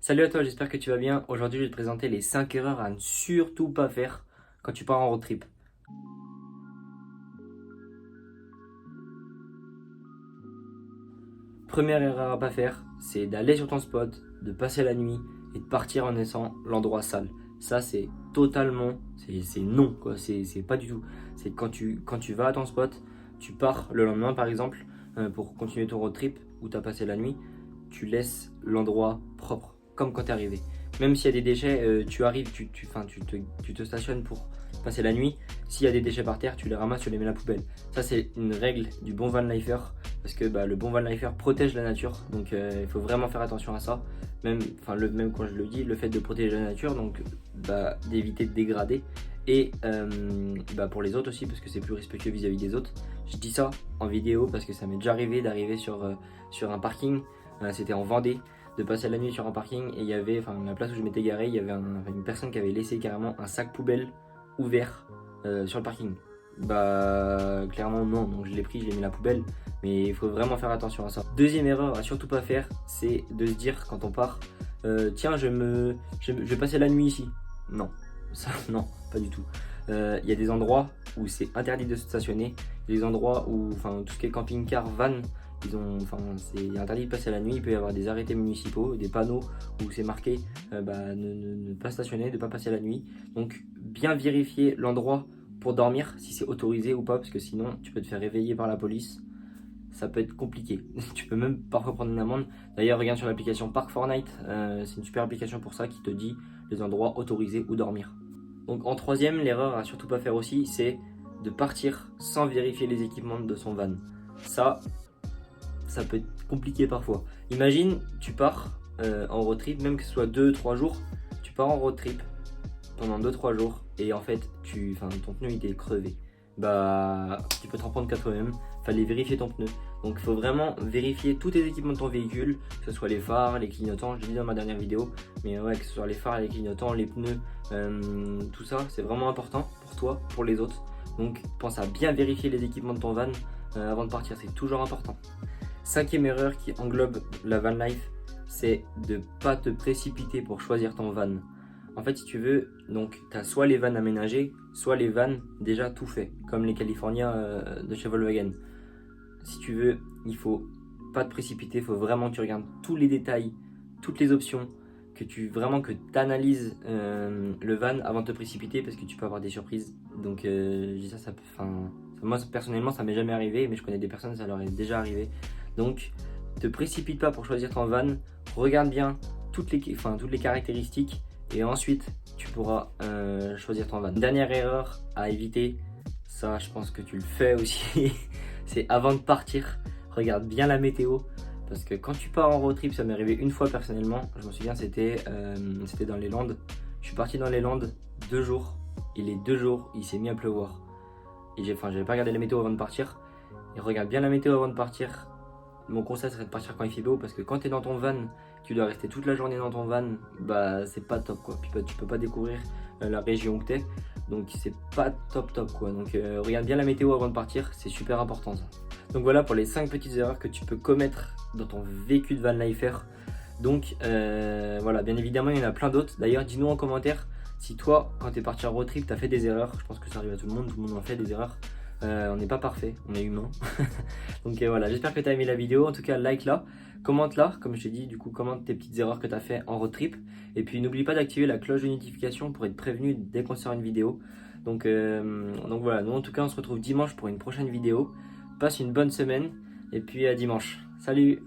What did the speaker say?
Salut à toi, j'espère que tu vas bien. Aujourd'hui, je vais te présenter les 5 erreurs à ne surtout pas faire quand tu pars en road trip. Première erreur à pas faire, c'est d'aller sur ton spot, de passer la nuit et de partir en laissant l'endroit sale. Ça, c'est totalement, c'est non, quoi. C'est pas du tout. C'est quand tu vas à ton spot, tu pars le lendemain par exemple pour continuer ton road trip où tu as passé la nuit, tu laisses l'endroit propre, comme quand tu es arrivé. Même s'il y a des déchets, tu arrives, tu te stationnes pour passer la nuit. S'il y a des déchets par terre, tu les ramasses, tu les mets à la poubelle. Ça, c'est une règle du bon van lifer parce que le bon van lifer protège la nature. Donc, il faut vraiment faire attention à ça. Même quand je le dis, le fait de protéger la nature, donc d'éviter de dégrader. Et pour les autres aussi, parce que c'est plus respectueux vis-à-vis des autres. Je dis ça en vidéo parce que ça m'est déjà arrivé d'arriver sur un parking. C'était en Vendée, de passer la nuit sur un parking et il y avait, la place où je m'étais garé, il y avait une personne qui avait laissé carrément un sac poubelle ouvert sur le parking. Clairement non, donc je l'ai pris, je l'ai mis à la poubelle, mais il faut vraiment faire attention à ça. Deuxième erreur à surtout pas faire, c'est de se dire quand on part, tiens je vais passer la nuit ici. Non, ça non, pas du tout. Il y a des endroits où c'est interdit de se stationner, il y a des endroits où, tout ce qui est camping-car, van, c'est interdit de passer la nuit. Il peut y avoir des arrêtés municipaux, des panneaux où c'est marqué ne pas stationner, ne pas passer la nuit. Donc bien vérifier l'endroit pour dormir, si c'est autorisé ou pas, parce que sinon tu peux te faire réveiller par la police. Ça peut être compliqué. Tu peux même parfois prendre une amende. D'ailleurs, regarde sur l'application Park Fortnite, c'est une super application pour ça qui te dit les endroits autorisés où dormir. Donc en troisième, l'erreur à surtout pas faire aussi, c'est de partir sans vérifier les équipements de son van. Ça peut être compliqué parfois. Imagine, tu pars en road trip, même que ce soit 2-3 jours, tu pars en road trip pendant 2-3 jours et en fait, ton pneu il est crevé. Tu peux te rendre compte qu'à toi-même, fallait vérifier ton pneu. Donc il faut vraiment vérifier tous tes équipements de ton véhicule, que ce soit les phares, les clignotants, je l'ai dit dans ma dernière vidéo, mais ouais, que ce soit les phares, les clignotants, les pneus, tout ça, c'est vraiment important pour toi, pour les autres. Donc pense à bien vérifier les équipements de ton van avant de partir, c'est toujours important. Cinquième erreur qui englobe la van life, c'est de ne pas te précipiter pour choisir ton van. En fait, si tu veux, donc tu as soit les vannes aménagées, soit les vannes déjà tout fait, comme les California de chez Volkswagen. Si tu veux, il faut pas te précipiter, il faut vraiment que tu regardes tous les détails, toutes les options, que tu analyses le van avant de te précipiter parce que tu peux avoir des surprises. Donc je dis moi personnellement ça m'est jamais arrivé, mais je connais des personnes ça leur est déjà arrivé. Donc te précipite pas pour choisir ton van, regarde bien toutes les caractéristiques et ensuite tu pourras choisir ton van. Dernière erreur à éviter, ça je pense que tu le fais aussi, c'est avant de partir, regarde bien la météo. Parce que quand tu pars en road trip, ça m'est arrivé une fois personnellement, je me souviens c'était dans les Landes. Je suis parti dans les Landes 2 jours, et les 2 jours il s'est mis à pleuvoir. Et j'avais pas regardé la météo avant de partir. Et regarde bien la météo avant de partir. Mon conseil serait de partir quand il fait beau, parce que quand tu es dans ton van, tu dois rester toute la journée dans ton van, c'est pas top quoi. Puis tu peux pas découvrir la région où t'es, donc c'est pas top quoi. Donc regarde bien la météo avant de partir, c'est super important ça. Donc voilà pour les 5 petites erreurs que tu peux commettre dans ton vécu de van lifer. Donc voilà, bien évidemment il y en a plein d'autres. D'ailleurs dis-nous en commentaire si toi quand tu es parti en road trip tu as fait des erreurs. Je pense que ça arrive à tout le monde en fait des erreurs. On n'est pas parfait, on est humain. Donc voilà, j'espère que tu as aimé la vidéo. En tout cas, like là, commente là, comme je t'ai dit, du coup, commente tes petites erreurs que tu as fait en road trip. Et puis n'oublie pas d'activer la cloche de notification pour être prévenu dès qu'on sort une vidéo. Donc voilà, nous en tout cas, on se retrouve dimanche pour une prochaine vidéo. Passe une bonne semaine et puis à dimanche. Salut!